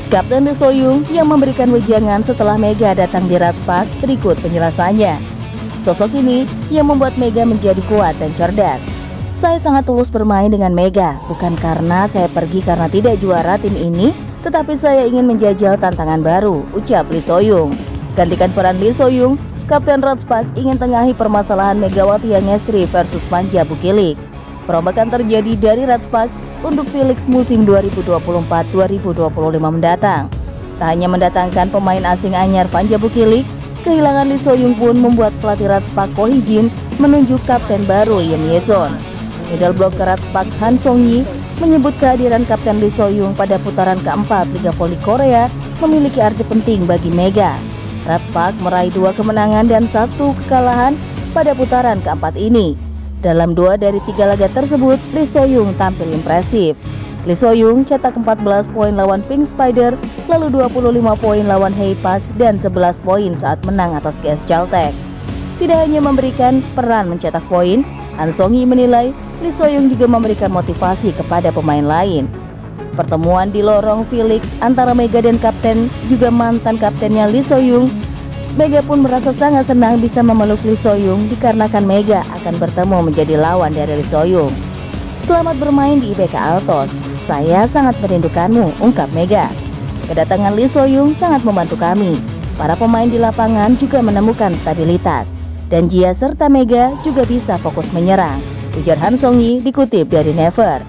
Kapten Lee So-young yang memberikan wejangan setelah Mega datang di Ratspak, berikut penjelasannya. Sosok ini yang membuat Mega menjadi kuat dan cerdas. Saya sangat tulus bermain dengan Mega, bukan karena saya pergi karena tidak juara tim ini, tetapi saya ingin menjajal tantangan baru, ucap Lee So-young. Gantikan peran Lee So-young, Kapten Ratspak ingin tengahi permasalahan Megawati Hangestri versus Panja Bukilik. Perombakan terjadi dari Ratspak untuk Felix musim 2024-2025 mendatang. Tak hanya mendatangkan pemain asing anyar Panja Bukilik, kehilangan Lee So-young pun membuat pelatih Ratspak Ko Hee-jin menunjuk kapten baru Lim Ye-son. Middle blocker Ratspak Han Song-yi menyebut kehadiran Kapten Lee So-young pada putaran keempat Liga Voli Korea memiliki arti penting bagi Mega. Ratspak meraih 2 kemenangan dan 1 kekalahan pada putaran keempat ini. Dalam 2 dari 3 laga tersebut, Lee So-young tampil impresif. Lee So-young cetak 14 poin lawan Pink Spider, lalu 25 poin lawan Haepas, dan 11 poin saat menang atas GS Caltech. Tidak hanya memberikan peran mencetak poin, Han Song-yi menilai Lee So-young juga memberikan motivasi kepada pemain lain. Pertemuan di lorong Felix antara Mega dan kapten juga mantan kaptennya Lee So-young. Mega pun merasa sangat senang bisa memeluk Lee So-young dikarenakan Mega akan bertemu menjadi lawan dari Lee So-young. Selamat bermain di IBK Altos, saya sangat merindukanmu, ungkap Mega. Kedatangan Lee So-young sangat membantu kami. Para pemain di lapangan juga menemukan stabilitas, dan Jia serta Mega juga bisa fokus menyerang, ujar Han Song-yi dikutip dari Never.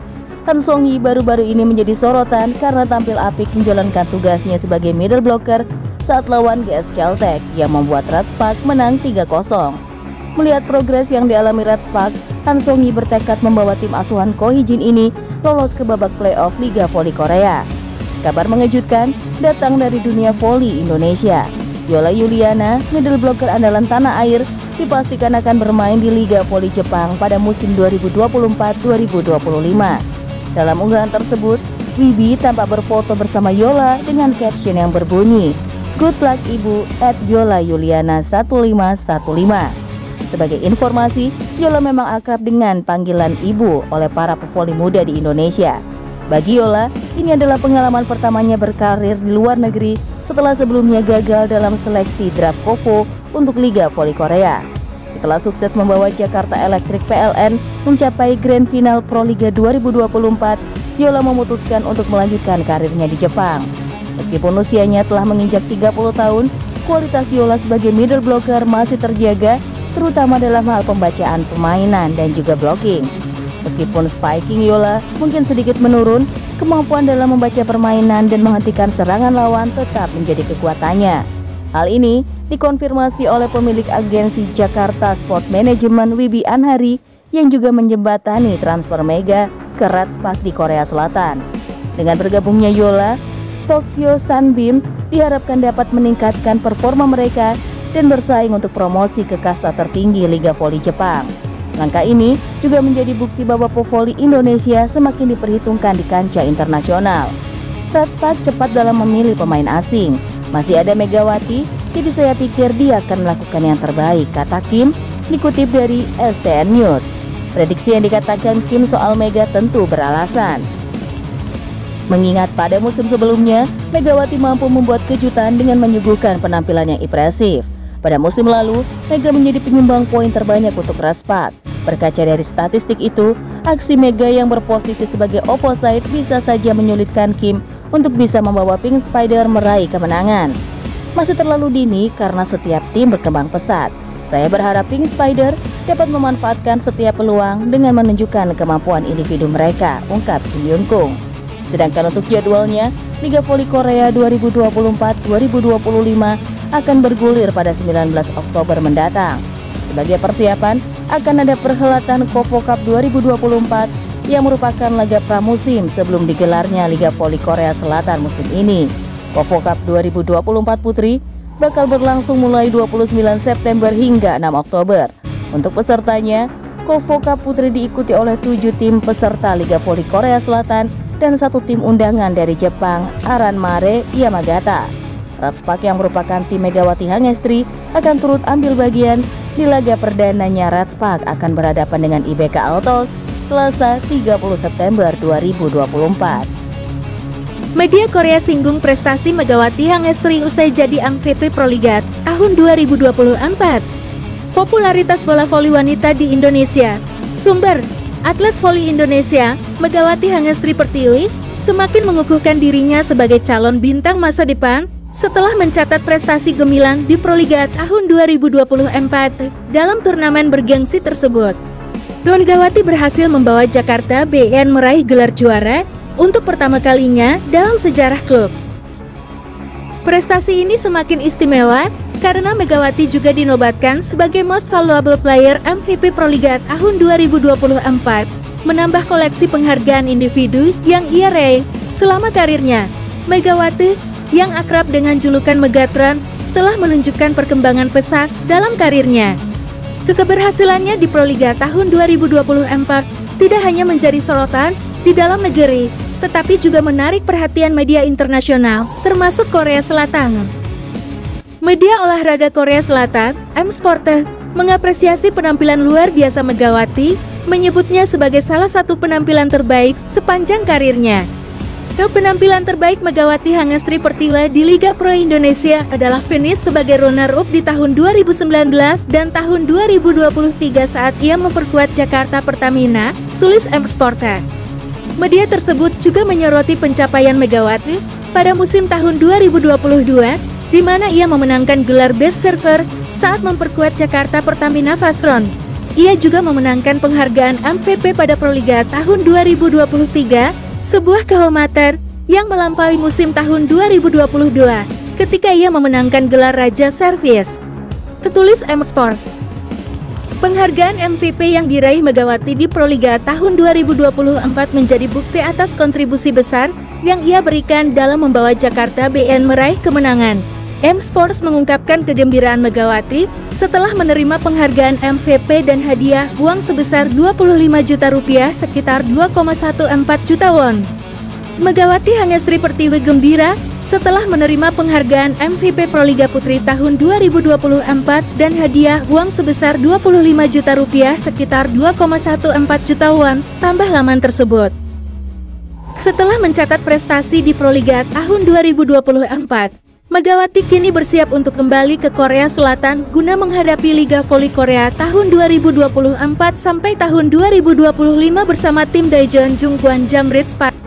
Han Song-yi baru-baru ini menjadi sorotan karena tampil apik menjalankan tugasnya sebagai middle blocker saat lawan GS Caltech yang membuat Ratspak menang 3-0. Melihat progres yang dialami Ratspak, Han Song-yi bertekad membawa tim asuhan Ko Hee-jin ini lolos ke babak playoff Liga Voli Korea. Kabar mengejutkan datang dari dunia voli Indonesia. Yola Yuliana, middle blocker andalan tanah air, dipastikan akan bermain di Liga Voli Jepang pada musim 2024-2025. Dalam unggahan tersebut, Wibi tampak berfoto bersama Yola dengan caption yang berbunyi, "Good luck Ibu @YolaYuliana1515." Sebagai informasi, Yola memang akrab dengan panggilan Ibu oleh para pevoli muda di Indonesia. Bagi Yola, ini adalah pengalaman pertamanya berkarir di luar negeri setelah sebelumnya gagal dalam seleksi draft KOVO untuk Liga Voli Korea. Setelah sukses membawa Jakarta Electric PLN mencapai Grand Final Pro Liga 2024, Yola memutuskan untuk melanjutkan karirnya di Jepang. Meskipun usianya telah menginjak 30 tahun, kualitas Yola sebagai middle blocker masih terjaga, terutama dalam hal pembacaan permainan dan juga blocking. Meskipun spiking Yola mungkin sedikit menurun, kemampuan dalam membaca permainan dan menghentikan serangan lawan tetap menjadi kekuatannya. Hal ini dikonfirmasi oleh pemilik agensi Jakarta Sport Management Wibi Anhari yang juga menjembatani transfer Mega ke Ratspak di Korea Selatan. Dengan bergabungnya Yola, Tokyo Sunbeams diharapkan dapat meningkatkan performa mereka dan bersaing untuk promosi ke kasta tertinggi Liga Voli Jepang. Langkah ini juga menjadi bukti bahwa pevoli Indonesia semakin diperhitungkan di kancah internasional. Ratspak cepat dalam memilih pemain asing. Masih ada Megawati, jadi saya pikir dia akan melakukan yang terbaik, kata Kim, dikutip dari STN News. Prediksi yang dikatakan Kim soal Mega tentu beralasan. Mengingat pada musim sebelumnya, Megawati mampu membuat kejutan dengan menyuguhkan penampilan yang impresif. Pada musim lalu, Mega menjadi penyumbang poin terbanyak untuk Ratspak. Berkaca dari statistik itu, aksi Mega yang berposisi sebagai opposite bisa saja menyulitkan Kim untuk bisa membawa Pink Spider meraih kemenangan. Masih terlalu dini karena setiap tim berkembang pesat. Saya berharap Pink Spider dapat memanfaatkan setiap peluang dengan menunjukkan kemampuan individu mereka, ungkap Kim Yoon-kung. Sedangkan untuk jadwalnya, Liga Voli Korea 2024-2025 akan bergulir pada 19 Oktober mendatang. Sebagai persiapan, akan ada perhelatan KOVO Cup 2024 yang merupakan laga pramusim sebelum digelarnya Liga Voli Korea Selatan musim ini. KOVO Cup 2024 Putri bakal berlangsung mulai 29 September hingga 6 Oktober. Untuk pesertanya, KOVO Cup Putri diikuti oleh 7 tim peserta Liga Voli Korea Selatan dan 1 tim undangan dari Jepang, Aran Mare Yamagata. Ratspak yang merupakan tim Megawati Hangestri akan turut ambil bagian di laga perdananya. Ratspak akan berhadapan dengan IBK Altos Selasa 30 September 2024. Media Korea singgung prestasi Megawati Hangestri usai jadi MVP Proligat tahun 2024. Popularitas bola voli wanita di Indonesia. Sumber, atlet voli Indonesia, Megawati Hangestri Pertiwi, semakin mengukuhkan dirinya sebagai calon bintang masa depan setelah mencatat prestasi gemilang di Proligat tahun 2024 dalam turnamen bergengsi tersebut. Megawati berhasil membawa Jakarta BN meraih gelar juara untuk pertama kalinya dalam sejarah klub. Prestasi ini semakin istimewa karena Megawati juga dinobatkan sebagai Most Valuable Player MVP Proligat tahun 2024, menambah koleksi penghargaan individu yang ia raih selama karirnya. Megawati, yang akrab dengan julukan Megatron, telah menunjukkan perkembangan pesat dalam karirnya. Keberhasilannya di Proligat tahun 2024 tidak hanya menjadi sorotan di dalam negeri, tetapi juga menarik perhatian media internasional, termasuk Korea Selatan. Media olahraga Korea Selatan, M-Sport, mengapresiasi penampilan luar biasa Megawati, menyebutnya sebagai salah satu penampilan terbaik sepanjang karirnya. Penampilan terbaik Megawati Hangestri Pertiwi di Liga Pro Indonesia adalah finish sebagai runner-up di tahun 2019 dan tahun 2023 saat ia memperkuat Jakarta Pertamina, tulis M-Sport. Media tersebut juga menyoroti pencapaian Megawati pada musim tahun 2022, di mana ia memenangkan gelar Best Server saat memperkuat Jakarta Pertamina Fast-Run. Ia juga memenangkan penghargaan MVP pada Proligat tahun 2023, sebuah kehormatan yang melampaui musim tahun 2022 ketika ia memenangkan gelar Raja Servis. Tertulis M-Sports. Penghargaan MVP yang diraih Megawati di Proligat tahun 2024 menjadi bukti atas kontribusi besar yang ia berikan dalam membawa Jakarta BN meraih kemenangan. M-Sports mengungkapkan kegembiraan Megawati setelah menerima penghargaan MVP dan hadiah uang sebesar 25 juta rupiah sekitar 2,14 juta won. Megawati Hangestri Pertiwi gembira setelah menerima penghargaan MVP Proliga Putri tahun 2024 dan hadiah uang sebesar 25 juta rupiah sekitar 2,14 juta won, tambah laman tersebut. Setelah mencatat prestasi di Proliga tahun 2024, Megawati kini bersiap untuk kembali ke Korea Selatan guna menghadapi Liga Voli Korea tahun 2024 sampai tahun 2025 bersama tim Daejeon Jungkwon Jamrit Spark.